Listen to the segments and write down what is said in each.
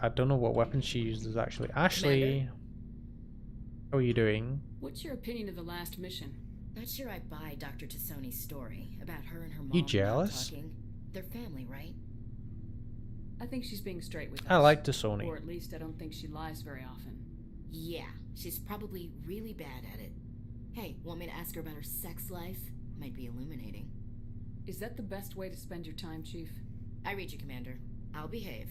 I don't know what weapon she uses actually. Ashley, how are you doing? What's your opinion of the last mission? Not sure I buy Dr. Tassoni's story about her and her mom You not jealous? talking. They're family, right? I think she's being straight with us. I like Tassoni. Or at least I don't think she lies very often. Yeah, she's probably really bad at it. Hey, want me to ask her about her sex life? Might be illuminating. Is that the best way to spend your time, Chief? I read you, Commander. I'll behave.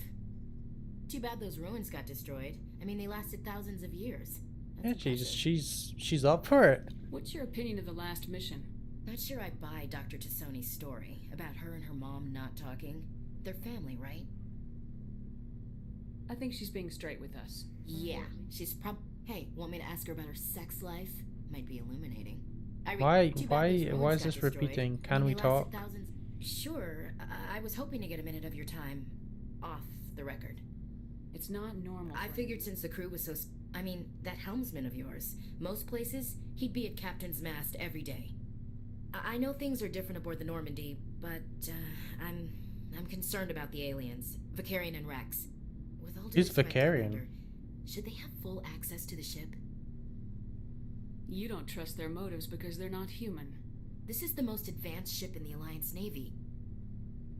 Too bad those ruins got destroyed. I mean, they lasted thousands of years. That's Yeah, impressive. she's up for it. What's your opinion of the last mission? Not sure I buy Dr. Tassoni's story about her and her mom not talking. They're family, right? I think she's being straight with us. Yeah, she's Hey, want me to ask her about her sex life? Might be illuminating. Why Too bad those is ruins this got destroyed. repeating? I Can mean, we they lasted talk? thousands. Sure, I was hoping to get a minute of your time off the record. It's not normal. I figured since the crew was so... I mean, that helmsman of yours. Most places, he'd be at Captain's mast every day. I know things are different aboard the Normandy, but I'm concerned about the aliens, Vicarian and Rex. With all due Who's respect, Vicarian? Commander, should they have full access to the ship? You don't trust their motives because they're not human. This is the most advanced ship in the Alliance Navy.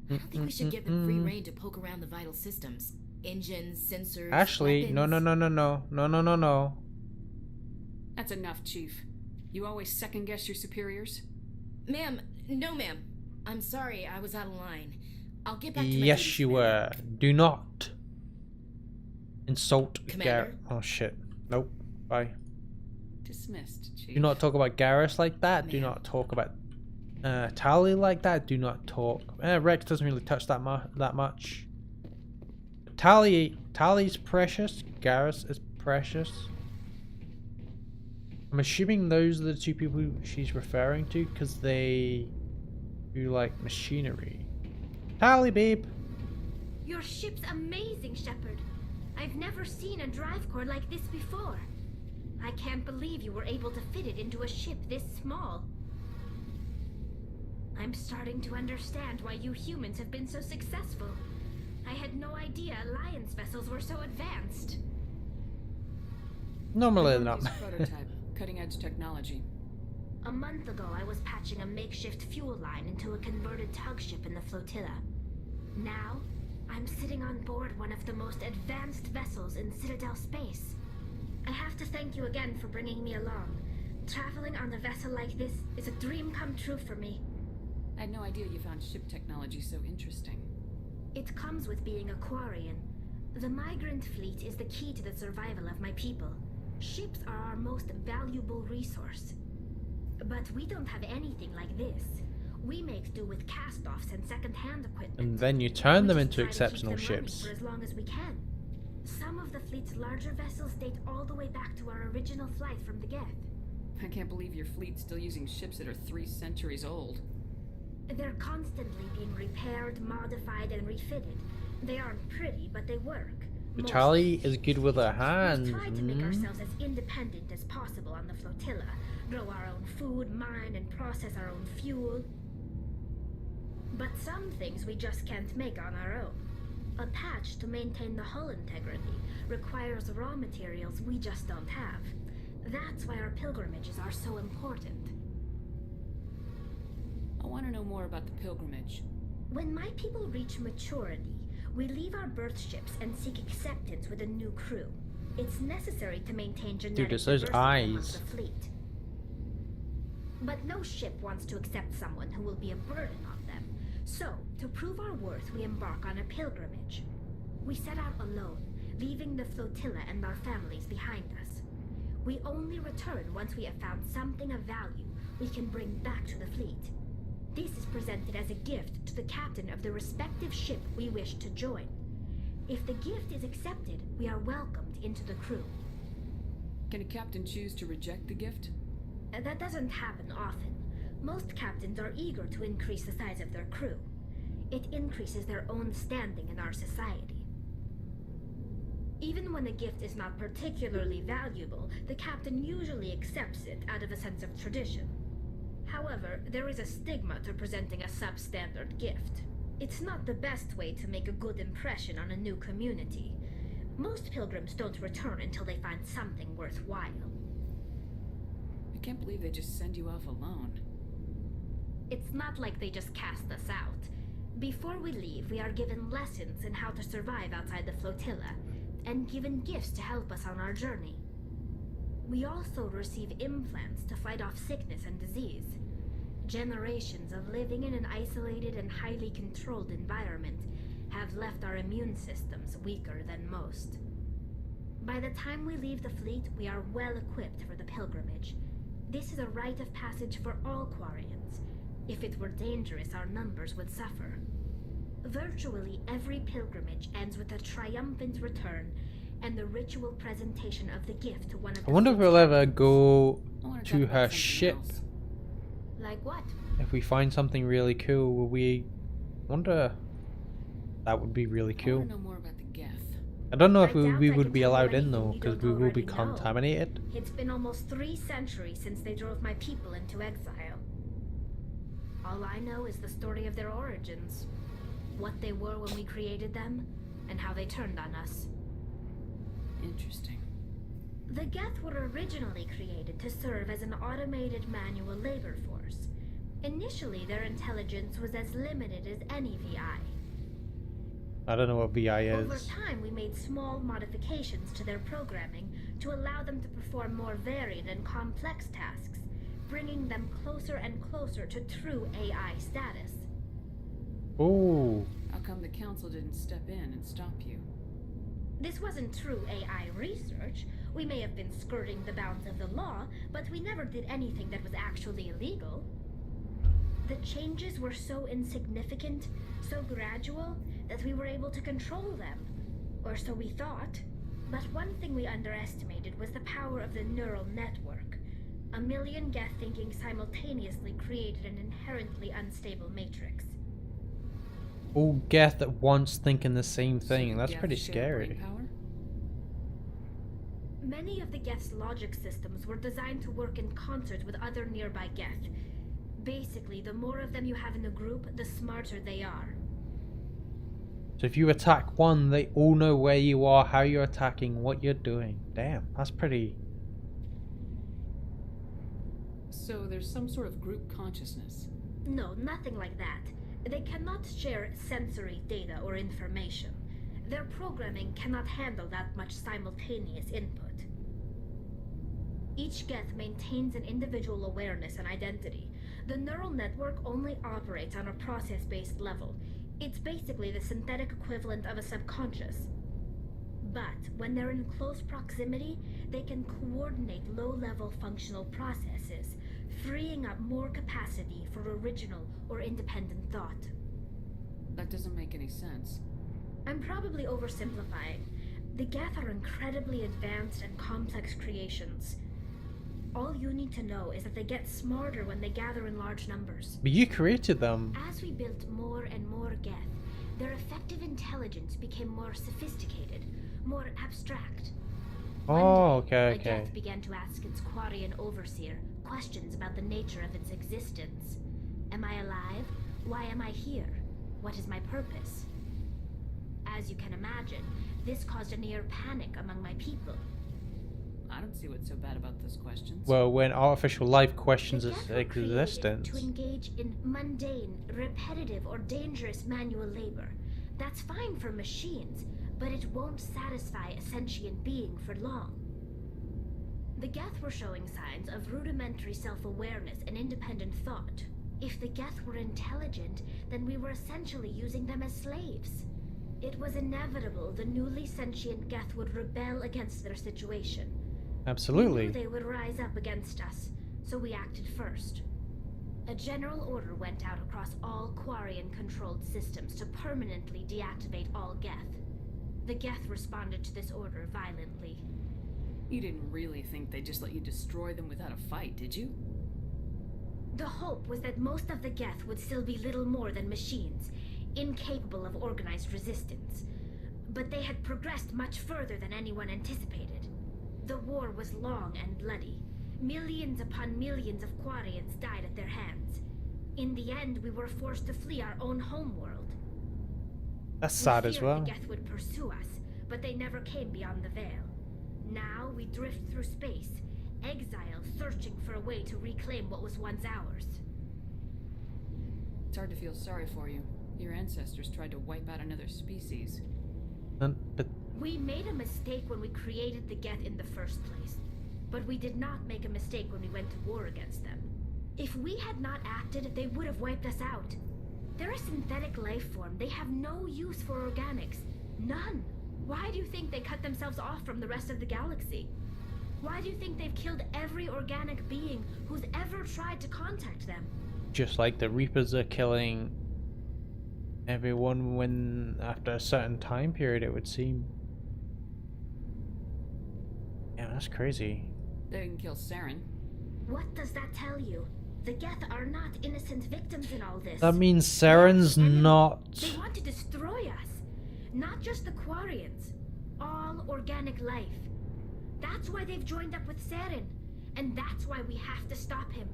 I don't think we should give them free rein to poke around the vital systems. Engines, sensors, Ashley, weapons. no. That's enough, Chief. You always second-guess your superiors? Ma'am, no ma'am. I'm sorry, I was out of line. I'll get back to my Yes, duties, you were. Commander. Do not insult Commander? Oh shit. Nope. Bye. Dismissed, Chief. Do not talk about Garrus like that. Do Ma'am. not talk about Tali like that. Do not talk. Rex doesn't really touch that much. Tali's precious. Garrus is precious. I'm assuming those are the two people she's referring to because they do like machinery. Tali, babe. Your ship's amazing, Shepard. I've never seen a drive core like this before. I can't believe you were able to fit it into a ship this small. I'm starting to understand why you humans have been so successful. I had no idea Alliance vessels were so advanced. Normally they're not. Prototype, cutting-edge technology. A month ago, I was patching a makeshift fuel line into a converted tug ship in the flotilla. Now, I'm sitting on board one of the most advanced vessels in Citadel space. I have to thank you again for bringing me along. Traveling on a vessel like this is a dream come true for me. I had no idea you found ship technology so interesting. It comes with being a Quarian. The migrant fleet is the key to the survival of my people. Ships are our most valuable resource. But we don't have anything like this. We make do with cast-offs and second-hand equipment. And then you turn them We into just try to keep exceptional them running ships. for as long as we can. Some of the fleet's larger vessels date all the way back to our original flight from the Geth. I can't believe your fleet's still using ships that are 3 centuries old. They're constantly being repaired, modified, and refitted. They aren't pretty, but they work. Tali is good with her hands. We try to make ourselves as independent as possible on the flotilla. Grow our own food, mine, and process our own fuel. But some things we just can't make on our own. A patch to maintain the hull integrity requires raw materials we just don't have. That's why our pilgrimages are so important. I want to know more about the pilgrimage. When my people reach maturity, we leave our birth ships and seek acceptance with a new crew. It's necessary to maintain genetic it's those diversity among eyes. the fleet. But no ship wants to accept someone who will be a burden on them. So, to prove our worth, we embark on a pilgrimage. We set out alone, leaving the flotilla and our families behind us. We only return once we have found something of value we can bring back to the fleet. This is presented as a gift to the captain of the respective ship we wish to join. If the gift is accepted, we are welcomed into the crew. Can a captain choose to reject the gift? That doesn't happen often. Most captains are eager to increase the size of their crew. It increases their own standing in our society. Even when a gift is not particularly valuable, the captain usually accepts it out of a sense of tradition. However, there is a stigma to presenting a substandard gift. It's not the best way to make a good impression on a new community. Most pilgrims don't return until they find something worthwhile. I can't believe they just send you off alone. It's not like they just cast us out. Before we leave, we are given lessons in how to survive outside the flotilla, and given gifts to help us on our journey. We also receive implants to fight off sickness and disease. Generations of living in an isolated and highly controlled environment have left our immune systems weaker than most. By the time we leave the fleet, we are well equipped for the pilgrimage. This is a rite of passage for all Quarians. If it were dangerous, our numbers would suffer. Virtually every pilgrimage ends with a triumphant return and the ritual presentation of the gift to one of the I wonder if fleet's we'll ever captains. go I want to her ship. Like what? If we find something really cool, will we... wonder... That would be really I cool. want to know more about the Geth. I don't know if I we, doubt we I would can be tell you allowed in anything though, you because don't we will be already know. contaminated. It's been almost 3 centuries since they drove my people into exile. All I know is the story of their origins. What they were when we created them, and how they turned on us. Interesting. The Geth were originally created to serve as an automated manual labor force. Initially, their intelligence was as limited as any VI. I don't know what VI Over is. time, we made small modifications to their programming to allow them to perform more varied and complex tasks, bringing them closer and closer to true AI status. Oh, How come the council didn't step in and stop you? This wasn't true AI research. We may have been skirting the bounds of the law, but we never did anything that was actually illegal. The changes were so insignificant, so gradual, that we were able to control them. Or so we thought. But one thing we underestimated was the power of the neural network. A million Geth thinking simultaneously created an inherently unstable matrix. all Geth at once thinking the same So thing. the That's Geth pretty share scary. brain power? Many of the Geth's logic systems were designed to work in concert with other nearby Geth. Basically, the more of them you have in a group, the smarter they are. So if you attack one, they all know where you are, how you're attacking, what you're doing. Damn, that's pretty... So there's some sort of group consciousness. No, nothing like that. They cannot share sensory data or information. Their programming cannot handle that much simultaneous input. Each Geth maintains an individual awareness and identity. The neural network only operates on a process-based level. It's basically the synthetic equivalent of a subconscious. But when they're in close proximity, they can coordinate low-level functional processes, freeing up more capacity for original or independent thought. That doesn't make any sense. I'm probably oversimplifying. The Geth are incredibly advanced and complex creations. All you need to know is that they get smarter when they gather in large numbers. But you created them. As we built more and more Geth, their effective intelligence became more sophisticated, more abstract. Oh, One day, okay, a okay. Geth began to ask its Quarian overseer questions about the nature of its existence. Am I alive? Why am I here? What is my purpose? As you can imagine, this caused a near panic among my people. I don't see what's so bad about those questions. Well, when artificial life questions The its Geth were created existence. to engage in mundane, repetitive, or dangerous manual labor. That's fine for machines, but it won't satisfy a sentient being for long. The Geth were showing signs of rudimentary self-awareness and independent thought. If the Geth were intelligent, then we were essentially using them as slaves. It was inevitable the newly sentient Geth would rebel against their situation. We Absolutely. knew they would rise up against us, so we acted first. A general order went out across all Quarian-controlled systems to permanently deactivate all Geth. The Geth responded to this order violently. You didn't really think they'd just let you destroy them without a fight, did you? The hope was that most of the Geth would still be little more than machines, incapable of organized resistance. But they had progressed much further than anyone anticipated. The war was long and bloody. Millions upon millions of Quarians died at their hands. In the end, we were forced to flee our own homeworld. That's We sad as feared well. the Geth would pursue us, but they never came beyond the veil. Now we drift through space, exile searching for a way to reclaim what was once ours. It's hard to feel sorry for you. Your ancestors tried to wipe out another species. But We made a mistake when we created the Geth in the first place, but we did not make a mistake when we went to war against them. If we had not acted, they would have wiped us out. They're a synthetic life form. They have no use for organics. None. Why do you think they cut themselves off from the rest of the galaxy? Why do you think they've killed every organic being who's ever tried to contact them? just like the Reapers are killing everyone when after a certain time period, it would seem. Yeah, that's crazy. They didn't kill Saren. What does that tell you? The Geth are not innocent victims in all this. That means Saren's not. They want to destroy us. Not just the Quarians. All organic life. That's why they've joined up with Saren. And that's why we have to stop him.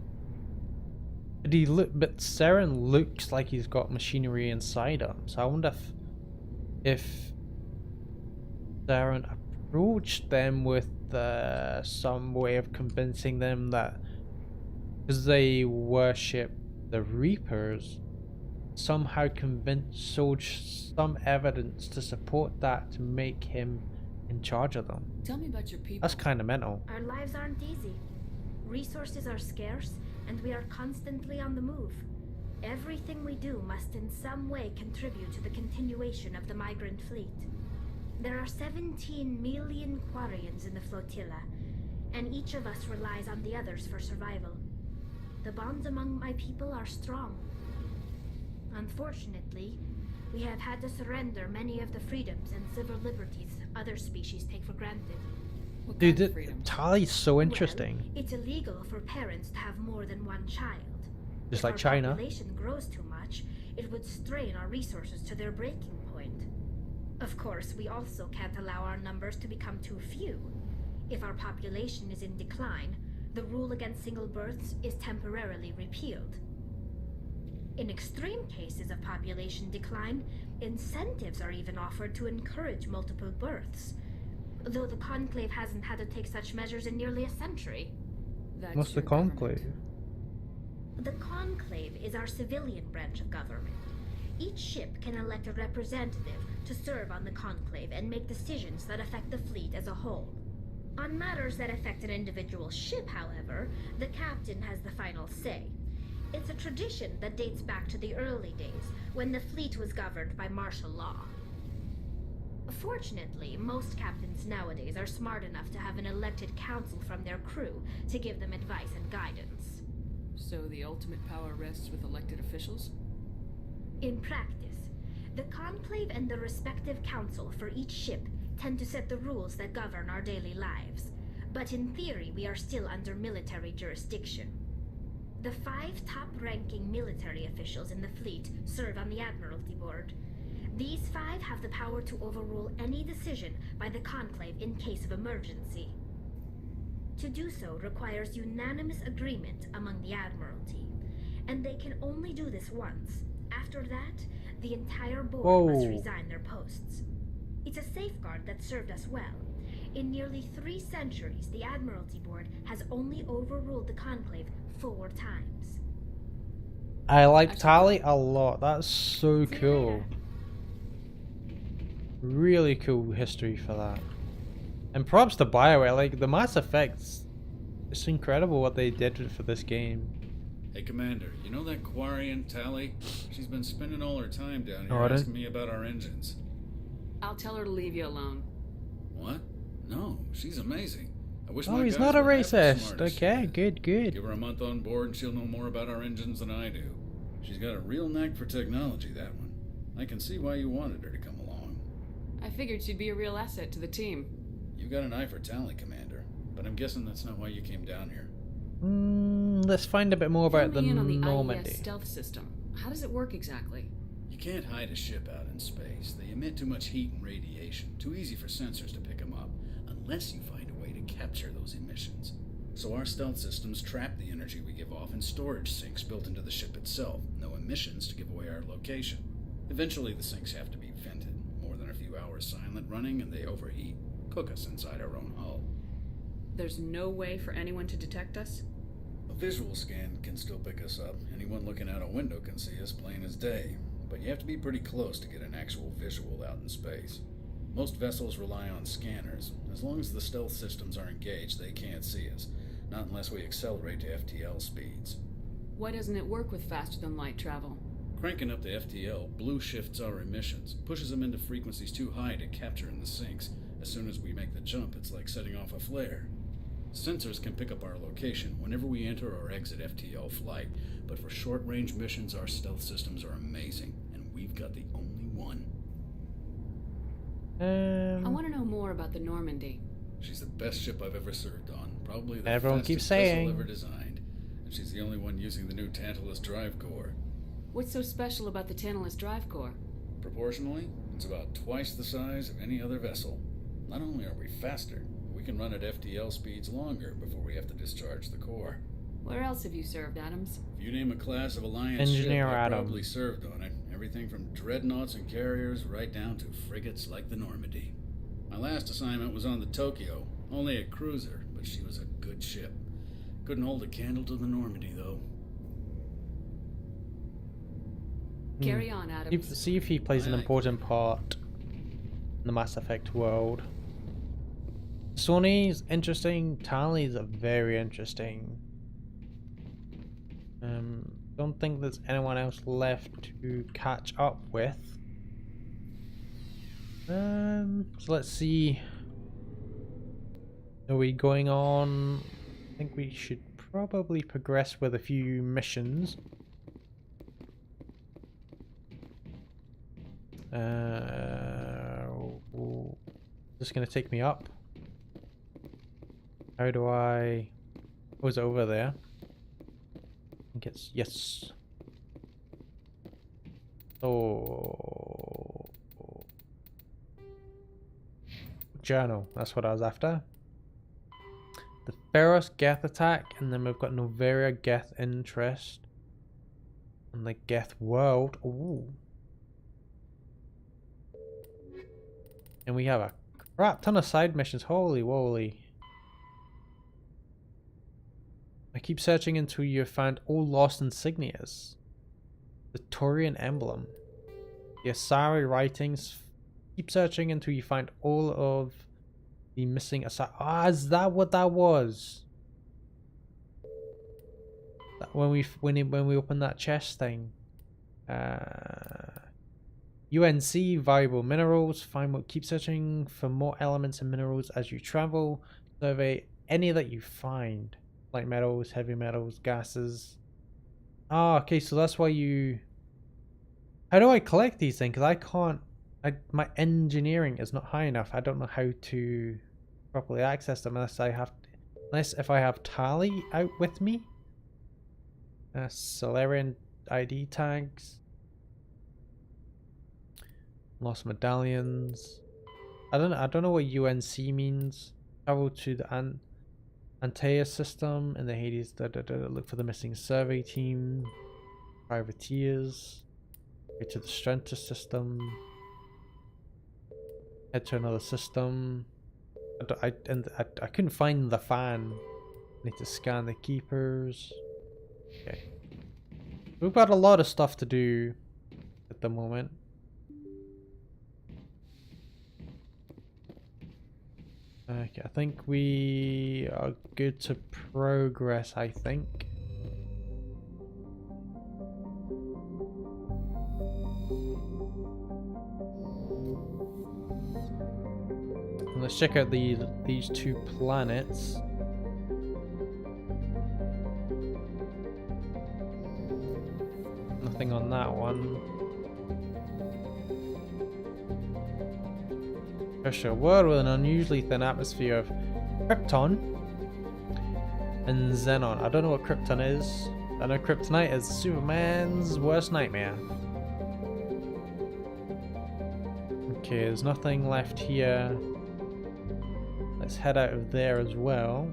But Saren looks like he's got machinery inside him. So I wonder if Saren approached them with some way of convincing them that, because they worship the Reapers, somehow showed some evidence to support that to make him in charge of them. Tell me about your people. That's kind of mental. Our lives aren't easy. Resources are scarce, and we are constantly on the move. Everything we do must in some way contribute to the continuation of the migrant fleet. There are 17 million Quarians in the flotilla, and each of us relies on the others for survival. The bonds among my people are strong. Unfortunately, we have had to surrender many of the freedoms and civil liberties other species take for granted. What Dude, kind of freedom? Tali's so interesting. Well, it's illegal for parents to have more than one child. Just If like our China. population grows too much, it would strain our resources to their breaking point. Of course, we also can't allow our numbers to become too few. If our population is in decline, the rule against single births is temporarily repealed. In extreme cases of population decline, incentives are even offered to encourage multiple births, though the Conclave hasn't had to take such measures in nearly a century. That's What's the your government. conclave? The Conclave is our civilian branch of government. Each ship can elect a representative to serve on the Conclave and make decisions that affect the fleet as a whole. On matters that affect an individual ship, however, the captain has the final say. It's a tradition that dates back to the early days, when the fleet was governed by martial law. Fortunately, most captains nowadays are smart enough to have an elected council from their crew to give them advice and guidance. So the ultimate power rests with elected officials? In practice, the Conclave and the respective council for each ship tend to set the rules that govern our daily lives, but in theory we are still under military jurisdiction. The 5 top-ranking military officials in the fleet serve on the Admiralty Board. These 5 have the power to overrule any decision by the Conclave in case of emergency. To do so requires unanimous agreement among the Admiralty, and they can only do this once. After that, the entire board must Whoa. resign their posts. It's a safeguard that served us well. In nearly 3 centuries, the Admiralty Board has only overruled the Conclave 4 times. I like Tali a lot. That's so See you cool. later. Really cool history for that. And props to Bioware. Like the Mass Effects, it's incredible what they did for this game. Hey, Commander, you know that Quarian, Tali? She's been spending all her time down here Alright. asking me about our engines. I'll tell her to leave you alone. What? No, she's amazing. I wish Oh, my he's guys not a were half as racist. smart as she Okay, is. good, good. Give her a month on board and she'll know more about our engines than I do. She's got a real knack for technology, that one. I can see why you wanted her to come along. I figured she'd be a real asset to the team. You got an eye for talent, Commander, but I'm guessing that's not why you came down here. Let's find a bit more about the Fill me in on the Normandy. IES stealth system. How does it work exactly? You can't hide a ship out in space. They emit too much heat and radiation. Too easy for sensors to pick them up, unless you find a way to capture those emissions. So our stealth systems trap the energy we give off in storage sinks built into the ship itself. No emissions to give away our location. Eventually the sinks have to be vented. More than a few hours power silent running and they overheat. Cook us inside our own hull. There's no way for anyone to detect us? A visual scan can still pick us up. Anyone looking out a window can see us plain as day. But you have to be pretty close to get an actual visual out in space. Most vessels rely on scanners. As long as the stealth systems are engaged, they can't see us. Not unless we accelerate to FTL speeds. Why doesn't it work with faster than light travel? Cranking up the FTL blue shifts our emissions, pushes them into frequencies too high to capture in the sinks. As soon as we make the jump, it's like setting off a flare. Sensors can pick up our location whenever we enter or exit FTL flight, but for short-range missions, our stealth systems are amazing, and we've got the only one. I want to know more about the Normandy. She's the best ship I've ever served on, probably the Everyone fastest keeps saying. vessel ever designed, and she's the only one using the new Tantalus drive core. What's so special about the Tantalus drive core? Proportionally, it's about twice the size of any other vessel. Not only are we faster, we can run at FTL speeds longer before we have to discharge the core. Where else have you served, Adams? If you name a class of Alliance Engineer ship, I've Adam. probably served on it. Everything from dreadnoughts and carriers right down to frigates like the Normandy. My last assignment was on the Tokyo, only a cruiser, but she was a good ship. Couldn't hold a candle to the Normandy, though. Carry on, Adams. See if he plays an important part in the Mass Effect world. Sony's interesting. Tali's are very interesting. Don't think there's anyone else left to catch up with. So let's see. Are we going on? I think we should probably progress with a few missions. Just gonna take me up. How do I? Oh, it's over there. I think it's yes. Oh, journal. That's what I was after. The Feros Geth attack, and then we've got Noveria Geth interest, and the Geth world. Ooh. And we have a crap ton of side missions. Holy woly. I keep searching until you have found all lost insignias. The Taurian emblem. The Asari writings. Keep searching until you find all of the missing Asari. Ah, is that what that was? That when we opened that chest thing. UNC valuable minerals. Keep searching for more elements and minerals as you travel. Survey any that you find. Light metals, heavy metals, gases. Ah, okay, so that's why you... How do I collect these things? Because I can't... my engineering is not high enough. I don't know how to properly access them unless if I have Tali out with me. Solarian ID tags. Lost medallions. I don't know what UNC means. Travel to the Antea system in the Hades. Look for the missing survey team. Privateers. Go to the Strentus system. Head to another system. I couldn't find the fan. Need to scan the keepers. Okay. We've got a lot of stuff to do at the moment. Okay, I think we are good to progress, I think. And let's check out these two planets. Nothing on that one. A world with an unusually thin atmosphere of Krypton and Xenon. I don't know what Krypton is. I know Kryptonite is Superman's worst nightmare. Okay, there's nothing left here. Let's head out of there as well.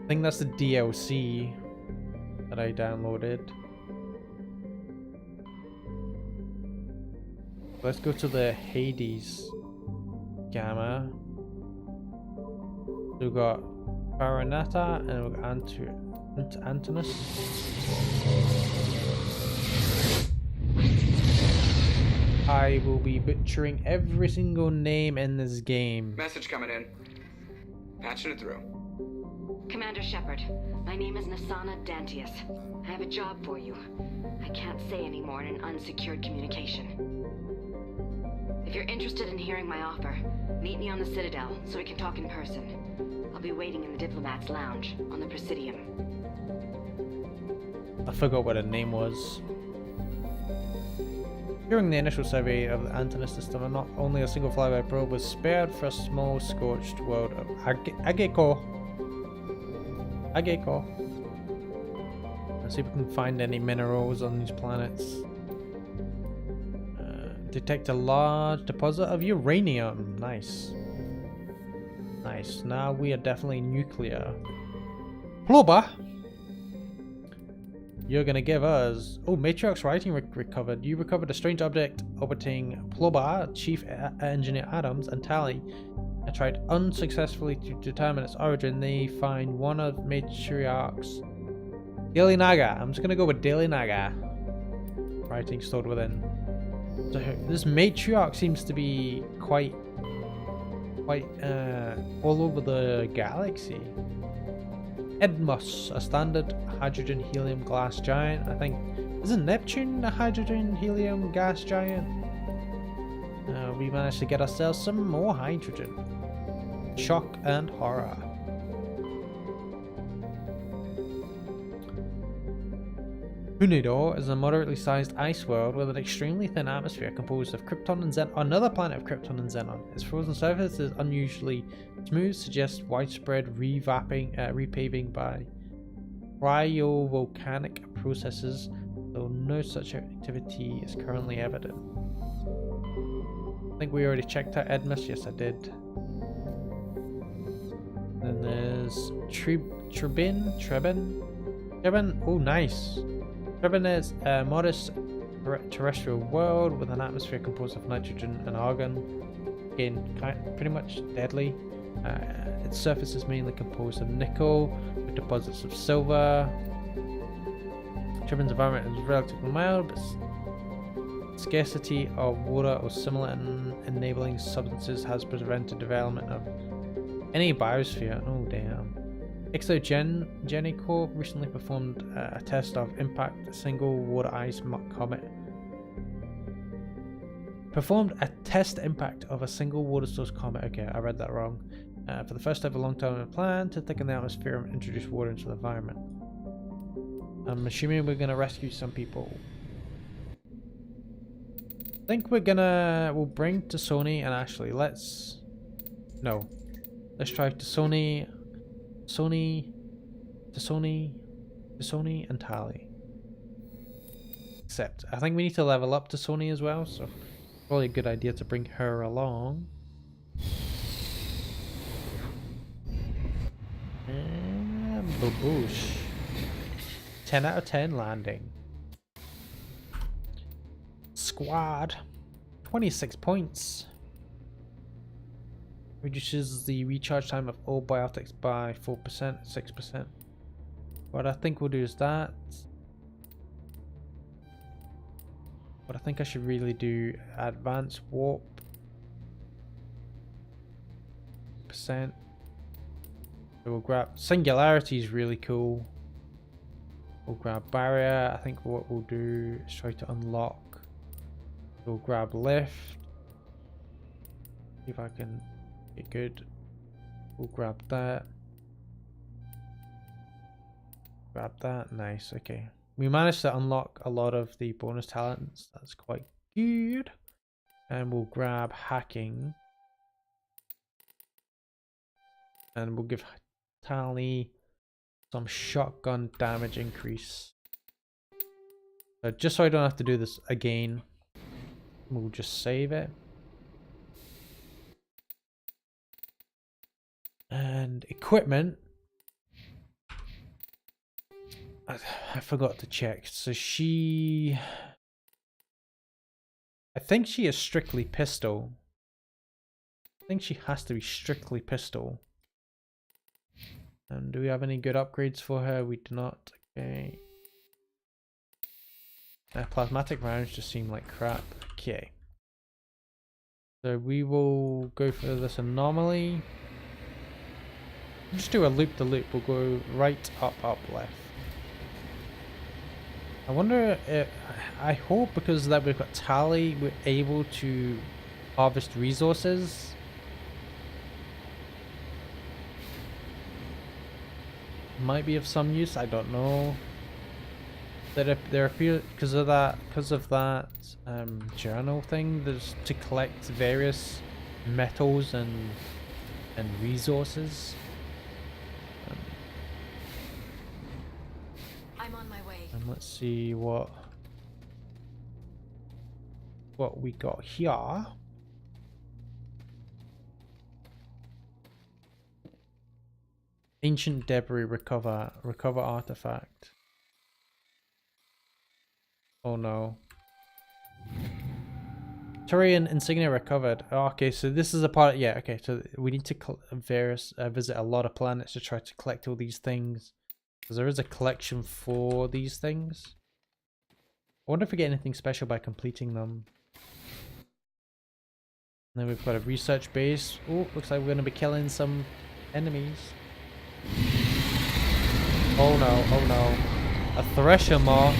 I think that's the DLC that I downloaded. Let's go to the Hades Gamma. We've got Baronetta and we've got Antinous. I will be butchering every single name in this game. Message coming in. Patching it through. Commander Shepard, my name is Nasana Dantius. I have a job for you. I can't say any more in an unsecured communication. If you're interested in hearing my offer, meet me on the Citadel so we can talk in person. I'll be waiting in the Diplomat's Lounge on the Presidium. I forgot what her name was. During the initial survey of the Antinous system, not only a single flyby probe was spared for a small scorched world of Ageko. Let's see if we can find any minerals on these planets. Detect a large deposit of uranium. Nice. Nice. Now we are definitely nuclear. Ploba! You're gonna give us... Oh, Matriarch's writing recovered. You recovered a strange object orbiting Ploba. Chief Engineer Adams and Tali tried unsuccessfully to determine its origin. They find one of Matriarch's... Daily Naga. I'm just gonna go with Daily Naga. Writing stored within. So this Matriarch seems to be quite all over the galaxy. Edmos, a standard hydrogen helium gas giant. I think, isn't Neptune a hydrogen helium gas giant? We managed to get ourselves some more hydrogen. Shock and horror. Hunidor is a moderately sized ice world with an extremely thin atmosphere composed of Krypton and Xenon. Another planet of Krypton and Xenon. Its frozen surface is unusually smooth, suggests widespread repaving by cryovolcanic processes, though no such activity is currently evident. I think we already checked out Edmus. Yes, I did. Then there's Trebin. Oh, nice. Trebin is a modest terrestrial world with an atmosphere composed of nitrogen and argon. Again, pretty much deadly. Its surface is mainly composed of nickel with deposits of silver. Trebin's environment is relatively mild, but scarcity of water or similar enabling substances has prevented development of any biosphere. Oh damn. Exogenicorp recently performed a test of impact single water ice comet. Performed a test impact of a single water source comet. Okay, I read that wrong. For the first ever long-term plan to thicken the atmosphere and introduce water into the environment. I'm assuming we're gonna rescue some people. I think we'll bring Sony and Ashley. Let's try Sony and Tali. Except I think we need to level up Sony as well, so probably a good idea to bring her along. And baboosh. 10 out of 10 landing. Squad. 26 points. Reduces the recharge time of all biotics by 4%, 6%. What I think we'll do is that. What I think I should really do, advanced warp. %. So we'll grab singularity is really cool. We'll grab barrier. I think what we'll do is try to unlock. We'll grab lift. See if I can get good. We'll grab that. Grab that. Nice. Okay. We managed to unlock a lot of the bonus talents. That's quite good. And we'll grab hacking. And we'll give Tali some shotgun damage increase. So just so I don't have to do this again, we'll just save it. And equipment. I forgot to check. So she I think she is strictly pistol. I think she has to be strictly pistol. And do we have any good upgrades for her? We do not. Okay. Plasmatic rounds just seem like crap. Okay. So we will go for this anomaly. Just do a loop the loop. We'll go right, up, up, left. I wonder if, I hope because that we've got Tali, we're able to harvest resources. Might be of some use, I don't know. There appear because of that journal thing, there's to collect various metals and resources. I'm on my way. And let's see what we got here. Ancient debris recover artifact. Oh no. Turian insignia recovered. Oh, okay, so this is a part. Yeah, okay. So we need to visit a lot of planets to try to collect all these things. Because there is a collection for these things. I wonder if we get anything special by completing them. And then we've got a research base. Oh, looks like we're going to be killing some enemies. Oh no, oh no. A thresher maw.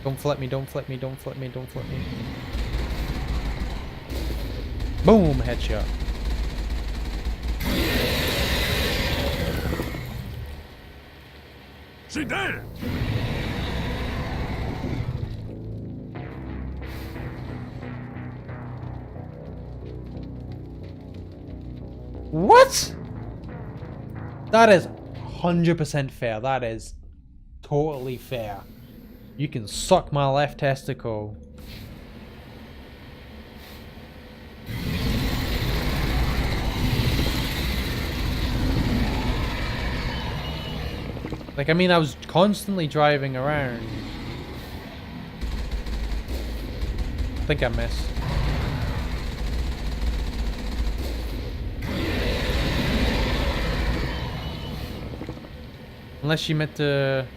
Don't flip me, don't flip me, don't flip me, don't flip me. Boom, headshot. She dead! What? That is 100% fair. That is totally fair. You can suck my left testicle. Like, I mean, I was constantly driving around. I think I missed. Unless you meant to...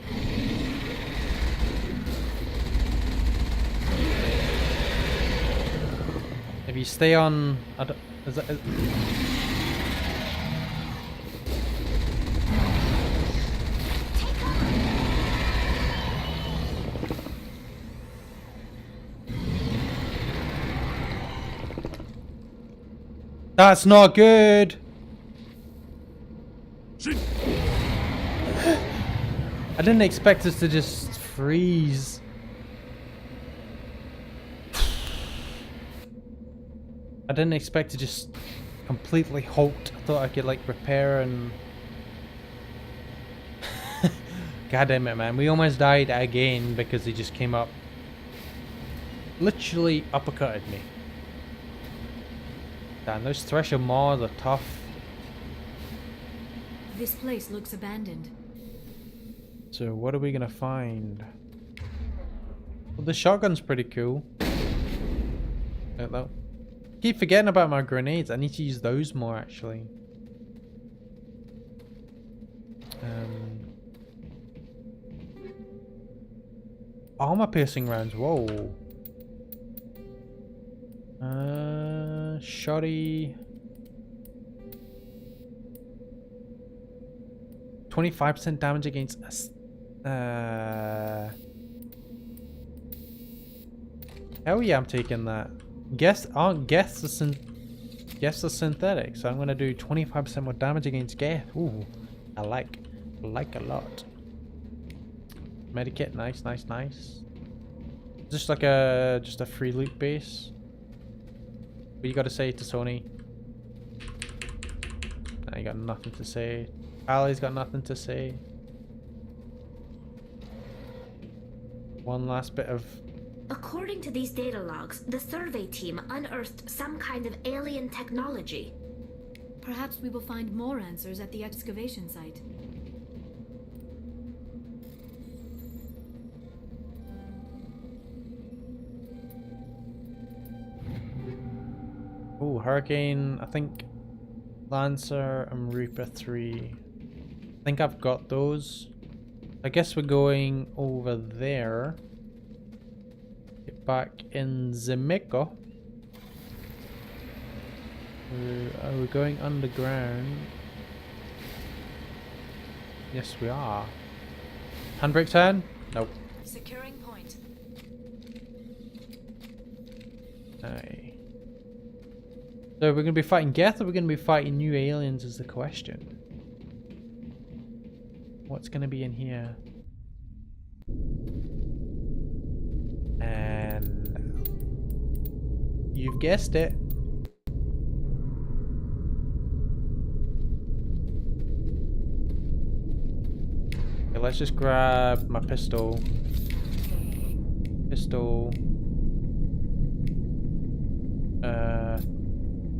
If you stay on... I don't, is that, That's not good! I didn't expect us to just freeze. I didn't expect to just completely halt. I thought I could like repair and... God damn it, man. We almost died again because he just came up. Literally uppercutted me. Damn, those thresher maws are tough. This place looks abandoned. So what are we gonna find? Well, the shotgun's pretty cool. Like that. Keep forgetting about my grenades. I need to use those more actually. Armor piercing rounds. Whoa. Shoddy. 25% damage against us. Hell yeah, I'm taking that. Guess the synthetic, so I'm gonna do 25% more damage against Geth. Ooh, I like a lot. Medikit, nice, nice, nice. Just like a free loot base. What you gotta say to Sony? Nah, you got nothing to say. Ali's got nothing to say. One last bit of... According to these data logs, the survey team unearthed some kind of alien technology. Perhaps we will find more answers at the excavation site. Oh, Hurricane, I think Lancer and Reaper 3. I think I've got those. I guess we're going over there. Get back in Zemeko. Are we going underground? Yes, we are. Handbrake turn? Nope. Securing point. Aye. So we're going to be fighting Geth or we're going to be fighting new aliens is the question. What's going to be in here? And you've guessed it. Okay, let's just grab my pistol.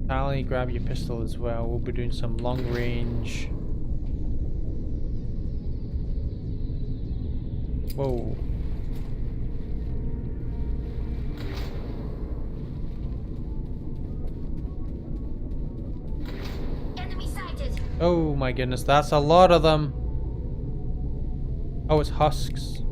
Tali, grab your pistol as well. We'll be doing some long range. Whoa. Enemy sighted. Oh my goodness, that's a lot of them. Oh, it's husks.